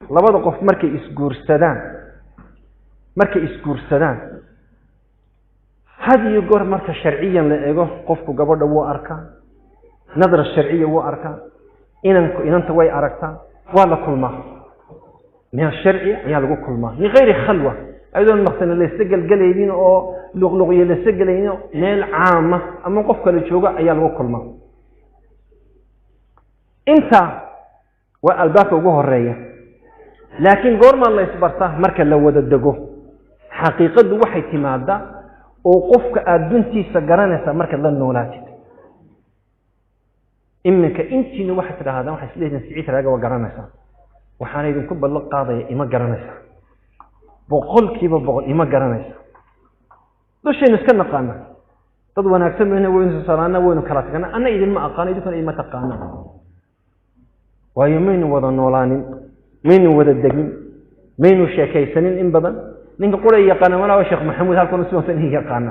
labada qof markay isguursadaan had iyo goor marka sharciyan la eego qofku gabadha wuu arkaa nadra sharciya wuu arkaa inanta way aragtaa waa la kulmaa meel sharci ayaa lagu kulmaa min geyri khalwa aydoon maqsana la isgalgalaynin oo luqluqyo la isgalaynin meel caama ama qof kale jooga ayaa lagu kulmaa inta waa albaabka ugu horeeya laakiin goorma la isbartaa marka la wada dego xaqiiqadu waxay timaadaa oo qofka aad duntiisa garanaysa marka la noolaatid iminka intiina waxa tiraahdaa waxa isleeyahay siciid raaga waa garanaysaa waxaan idinku ballan qaadaya ima garanaysaa boqolkiiba boqol ima garanaysaa dushayna iska naqaana dad wanaagsan waynu salaana waynu kala tagnaa ana idinma aqaan idinkuna ima taqaana waayo maynu wada noolaanin maynu wada degin maynu sheekaysanin in badan ninka qura yaqaan wala sheekh maxamuud halkan soo san yaqaan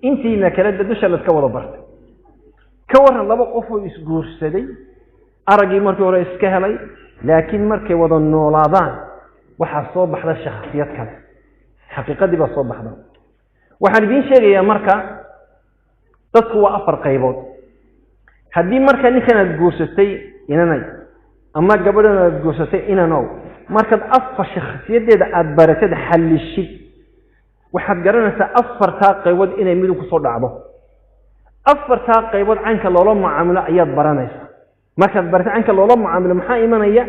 intiina kala dusha la iska wada bartay ka waran laba qof oo isguursaday aragii markii hore iska helay laakiin markay wada noolaadaan waxa soo baxda shakhsiyad kale xaqiiqadii ba soo baxda waxaan idin sheegayaa marka dadku waa afar qaybood haddii marka ninkan aad guursatay inanay ama gabadhan aad guursatay inanow markaad afar shakhsiyadeeda aad baratid xallishid waxaad garanaysaa afartaa qaybood inay mid ku soo dhacdo afartaa qaybood canka loola macaamilo ayaad baranaysaa markaad baratid canka loola macaamilo maxaa imanaya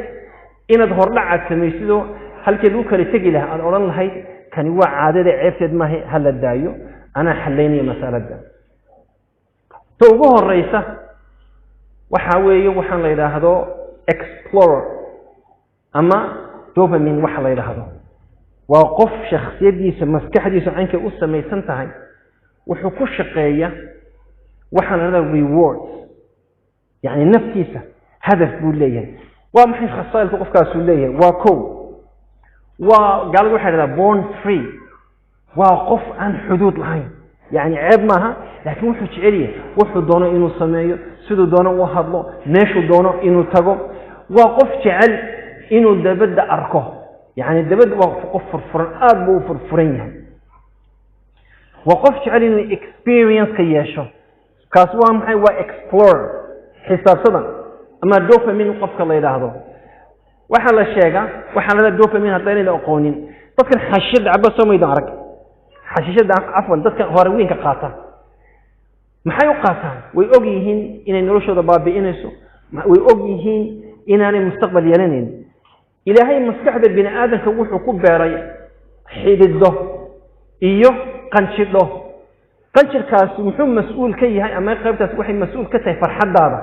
inaad hordhacaad samaysido halkii lagu kala tegi lahaa aad odhan lahayd kani waa caadada ceebteed maaha hala daayo anaa xallaynayo masalada ta ugu horeysa waxaa weeye waxaan la yidhaahdo explorer ama dopamine waxa la yiraahdo waa qof shakhsiyadiisa maskaxdiisa caynka u samaysan tahay wuxuu ku shaqeeyaa waxa la yiraahdo reward yani naftiisa hadaf buu leeyahay waa maxay khasaa'ilka qofkaas uu leeyahay waa waa gaaladu waxa la yiraahdaa born free waa qof aan xuduud lahayn yani ceeb maaha laakiin wuxuu jecel yahay wuxuu doono inuu sameeyo sidoo doono uu hadlo meeshuu doono inuu tago waa qof jecel inuu dabada arko yani dabada waa qof furfuran aad buu furfuran yahay waa qof jecel inuu experience ka yeesho kaas waa maxay waa explore xisaabtadan ama dopamine qofka la yiraahdo waxa la sheega waxa la dopamine hadda la aqoonin dadkan xashida caba Soomaaliya arag xashida afwan dadka hore weyn ka qaata maxay u qaataan way og yihiin inay noloshooda baabi'inayso way og yihiin inaanay mustaqbal yeelanayn ilaahay maskaxda bini aadamka wuxuu ku beeray xidido iyo qanjidho qanjirkaas wuxuu mas'uul ka yahay ama qaybtaas waxay mas'uul ka tahay farxadaada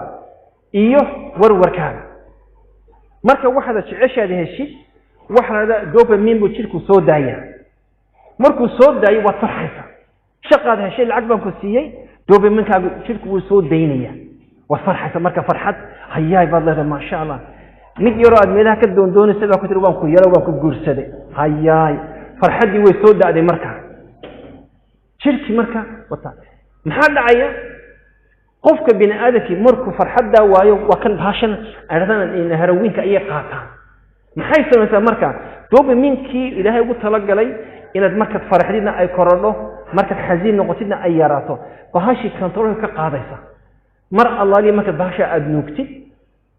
iyo warwarkaaga marka waxaad jeceshahay heshid waxa la dopamine buu jirku soo daaya markuu soo daayo waa farxaysa shaqada heshay lacag baan ku siiyay dopamine kaagu jirku wuu soo daynaya waa farxaysa marka farxad hayaay baad leedahay ma sha Allah mid yaro aad meelaha ka doondoonaysa baa ku tiri waan ku yaro waan ku guursaday hayaay farxadii way soo daaday marka jirki marka wata maxaa dhacaya qofka bini aadamkii markuu farxada waayo waa kan baashan aradana in heroinka ay qaataan maxay sameeysaa marka dopamine-kii ilaahay ugu talagalay inaad marka farxadina ay korodho marka xasiin noqotidna ay yaraato bahashi control ka qaadaysa mar allaali marka baasha aad nuugtid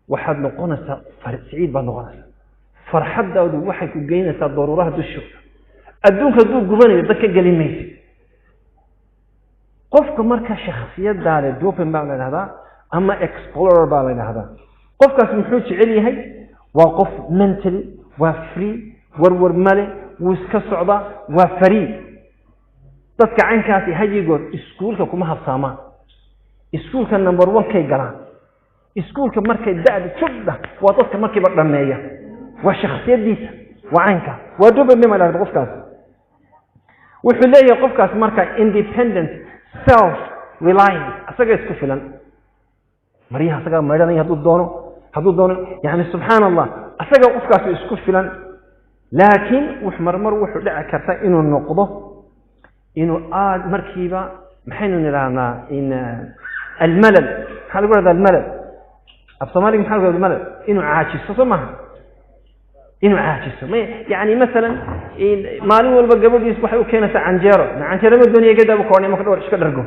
waxaad noqonaysaa siciid baad noqonaysaa farxadaadu waxay ku geynaysaa daruuraha dushooda adduunka duu gubanayo dadka gelimaysid qofka marka shakhsiyadda leh dopamine baa la yiraahdaa ama explorer baa la yiraahdaa qofkaas muxuu jecel yahay waa qof mentally waa free warwar male wuu iska socdaa waa free dadka caynkaasi hajigood iskuulka kuma habsaamaan iskuulka number 1 kay galaan iskuulka markay da'da jubda waa dadka markiiba dhameeya waa shakhsiyadiisa waa caynka waa dopamine ma la qofkaas wuxuu leeyahay qofkaas marka independent self reliant asaga isku filan mariyaha asaga meedanaya haduu doono yani subhanallah asaga qofkaas isku filan laakiin wax marmar wuxuu dhici karta inuu noqdo inuu aad markiiba maxaynu niraahdaa in almalal hal wada almalal afsoomaaliga maxaa lagu malal inuu caajiso soomaha إنه عاجز يعني مثلا مالي والبقبل يصبح وكينا عنجرة عنجرة من الدنيا كده بكوني ما كدور إيش كدرجو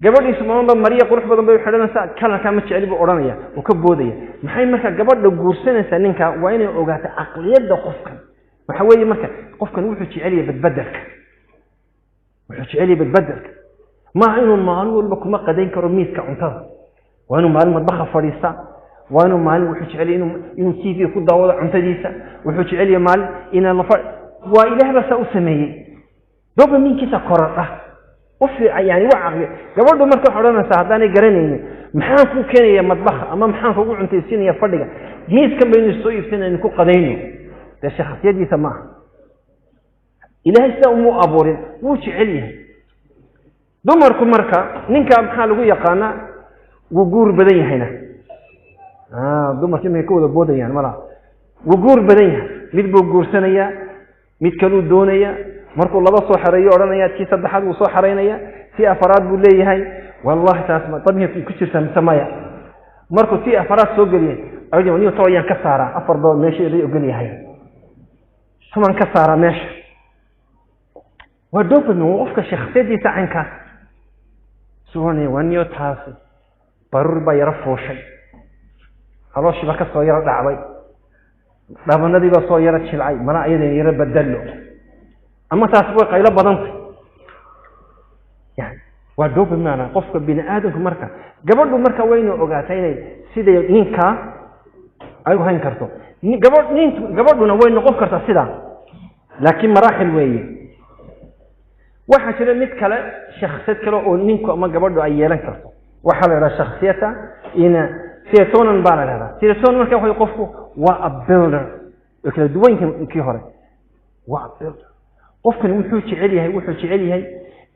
قبل يسمعون بمريا قروح بدن بيحلنا ساعة كلا كان متشعل بأورانيا وكبودية محي مركا قبل لجورسنا سنينك وين أوجات عقلية ده قفكا محاولي مركا قفكا وحش عليه بتبدلك وحش عليه بتبدلك ما إنه مالو والبكم قدين كرميس كعنتر وإنه مال مطبخ فريسة وإنه مال وحش عليه إنه سيفي يكون داود عنتديسة وحش عليه مال إن الله وإله بس أسميه دوب مين كذا قرره يعني وعقل قبل ما كان حرنا ساعداني قرنين محن كو كان يا مطبخ اما محن كو cunteysina ya fadhiga geeska baynu soo iibsanayno ku qadayno da shakhsiyadiisa ma ilaahay saa uu abuurin wuu jecel yahay dumarku marka ninka maxaa lagu yaqaana wuu guur badan yahayna dumarkii ma ka wada boodayaan mala wuu guur badan yahay mid buu guursanaya mid kale doonaya markuu laba soo xareeyo oranaya tii saddexaad uu soo xareynaya tii afaraad buu leeyahay wallahi taas ma tabniya ku jirta samaya markuu tii afaraad soo galiyo ayuu waniyo tooyan ka saara afar baa meesha ay u galiyahay suman ka saara meesha ودوبن وقفك شخصيتي تعنكا سواني وانيو تاسي برور با يرفو شيء خلاص بك صويرة دعوي دابنا دي بصويرة شلعي منا ايضا يربدلو اما تاسبوي قيلة بدنت يعني ودوبن معنا قفك بين آدم مركا قبل مركا وينو اوغاتين سيدي نينكا ايو هين كرتو قبل وينو قف كرتا سيدا لكن مراحل ويه waxa jira mid kale shakhsiyad kale oo ninku ama gabadhu ay yeelan karto waxa la yiraahdaa shakhsiyada ina seetonan baa la yiraahdaa seetonan marka waxa qofku waa a builder kala duwankii hore waa builder qofkan wuxuu jecel yahay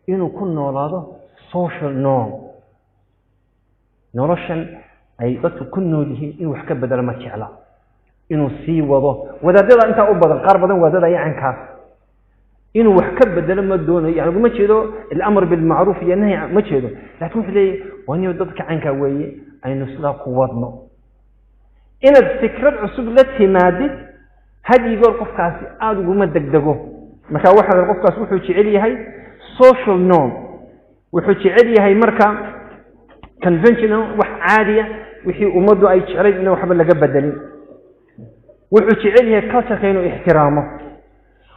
inuu ku noolaado social norm noloshan ay dadku ku nool yihiin in wax ka bedelo ma jecla inuu sii wado wadaadada inta u badan qaar badan wadaadada yacankaas إنه وحكب بدل ما دونه يعني ما تشيله الأمر بالمعروف ينهي ما تشيله لكن في ليه وين يودك عنك ويا أي نسلا قواتنا إن الفكرة العصب التي مادت هذه يقول قف كاسي أدو وما دقدقه مثلا واحد القف كاس وحوش عليه هاي social norm وحوش عليه هاي مركا conventional وعادية وحي أمده أي شعرين إنه حبل لقب بدلين وحوش عليه culture كأنه احترامه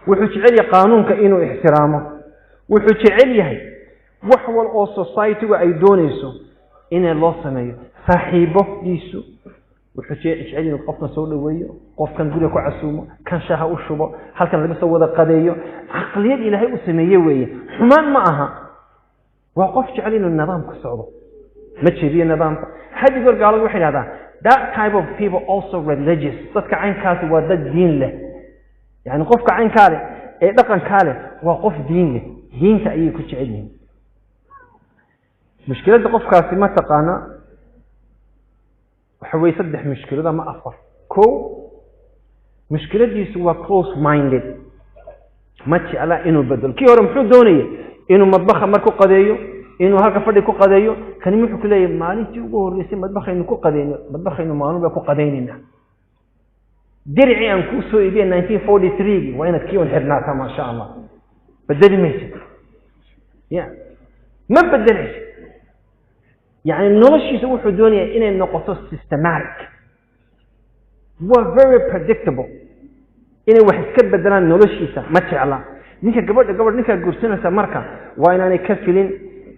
wuxuu jecel yahay qaanuunka inuu ixtiraamo wuxuu jecel yahay wax wal oo society ay doonayso in loo sameeyo saaxiibadiisu wuxuu jecel yahay qofka soo dhaweeyo qofkan guriga ku casuumo kan shaha u shubo halkan laga soo wada qadeeyo aqliyad ilaahay u sameeyay weeye xumaan ma aha waa qof jecel inuu nidaamka socdo ma jiriyo nidaamka hadii gorgaaladu waxay yiraahdaan that type of people also religious dadka caynkaasi waa dad diin leh يعني قفك عين كاله إيه دقن كاله وقف دينه دين تأيي كتشعلين مشكلة قفك ما تقانا وحوي يصدح مشكلة ده ما أفر مشكلة دي سوى close minded ما تشعلا إنه بدل كي هو رمحو دونية إنه مطبخة مركو قديو إنه هكا فردي كو قديو كان يمحو كليه مالي تيوغو ريسي مطبخة إنه كو قديو مطبخة إنه مانو بكو قدينينا درعي أن كوسو إبين 1943 وين كيون حرناتها ما شاء الله بدل ميسي يعني ما بدلش يعني النولش يسوي حدوني إن النقطة systematic هو very predictable إنه واحد كبد لنا النولش يسا ما تعلم نيكا قبل نيكا قرسنا سمركا وين أنا كفلين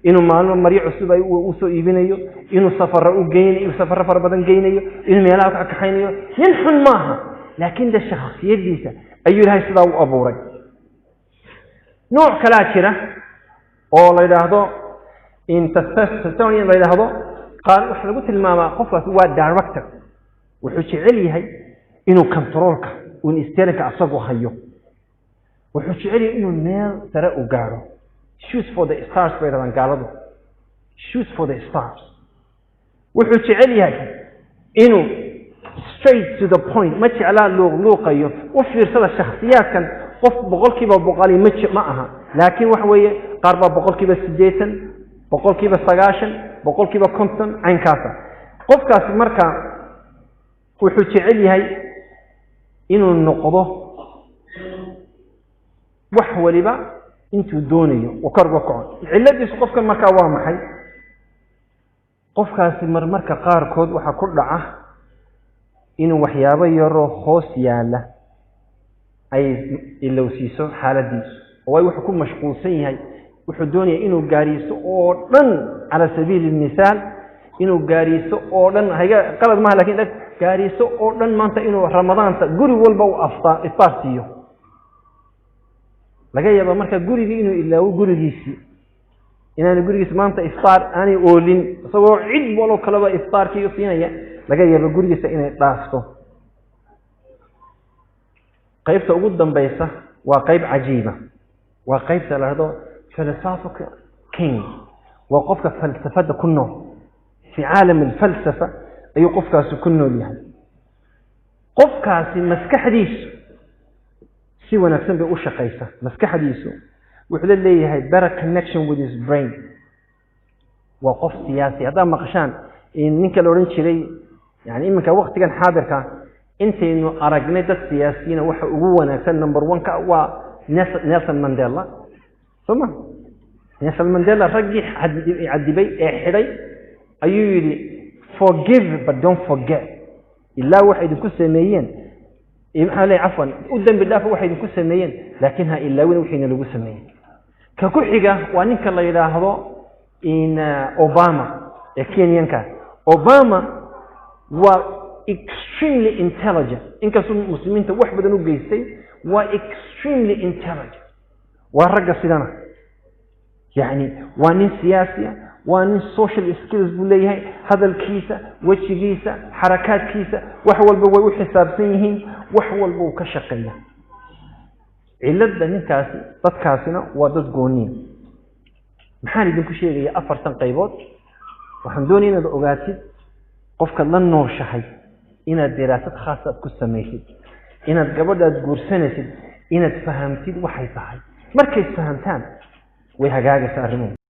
إنه معلومة مريع عصوبة وسو إبينيو إنه سفر وجينيو سفر فربدن جينيو إنه ميلاك عكحينيو ينحن معها لكن ده الشخصية ديسة أيها السيدة وأبوري نوع كلاتشرة والله يلاحظوا إن تستوني الله يلاحظوا قال وحنا قلت الماما قفلة هو الدايركتر وحوشي علي هاي إنه كنترولك وإن استيرك أصابه هايو وحوشي علي إنه الميل ترى قارو shoot for the stars better than قارو shoot for the stars وحوشي علي هاي إنه straight to the point ما تعلى لوقيه وفي رسالة الشخصيات كان قف بقول كيبا بقالي متش معها لكن وحوية قاربة بقول كيبا سجيتن بقول كيبا سجاشن بقول كيبا كونتن عين كاسة قف كاس مركا وحوشي علي هاي إنه النقضة وحولبا انتو دونيو وكرب وكعون علادي سقف كان مركا وامحي قف كاسي مرمركا قاركود وحا كردعه إنو وحيابا يرو خوص يالا أي إلو سيسو حالة ديسو وواي وحكون مشغول سيهي وحدوني إنو قاريسو أوردن على سبيل المثال إنو قاريسو أوردن هاي قلد ما لكن قاريسو أوردن ما أنت إنو رمضان تقولي والبو إفارسيو laga yaaba marka gurigii inuu ilaawo gurigiisii inaan gurigiisa maanta iftaar aanay oolin isagoo cid walo kalaba iftaarkii u siinaya laga yaaba gurigiisa inay dhaafto qaybta ugu dambaysa waa qayb cajiiba waa qaybta la hado philosophical king waa qofka falsafada ku nool fi caalam alfalsafa ayuu qofkaasi ku nool yahay qofkaasi maskaxdiisu si wanaagsan bay u shaqeysaa maskaxdiisu wuxuu leeyahay better connection with his brain waa qof siyaasi hada maqashaan in ninka la oran jiray yani iminka waqtigan xaadirka intaynu aragnay dad siyaasiyiin waxa ugu wanaagsan number 1 ka waa Nelson Mandela soma Nelson Mandela ragii cadibay ee xiray ayuu yiri forgive but don't forget illa waxa idinku sameeyeen علي عفوا قدام بالدافع واحد يكون سميين لكنها إلا وين وحين لو سميين ككحجة وانك الله يلاحظه إن أوباما كينيان كان أوباما و extremely intelligent إن كانوا مسلمين توح بدنو جيسي و extremely intelligent ورجع سيدنا يعني وانين سياسية وانين social skills بوليه هذا الكيسة وجه كيسة حركات كيسة وحول بو حساب سينهين وحول بو كشقية علد نكاسي تدكاسنا ودد قونين محالي دنكو شيء أفرسان قيبوت وحمدوني إن الأغاتي قفك الله النور شحي إن الدراسات خاصة كسميشد إن القبضة تقرسنسد إن تفهمتid وحي صحي مركز فهمتان ويهاقاق سأرمون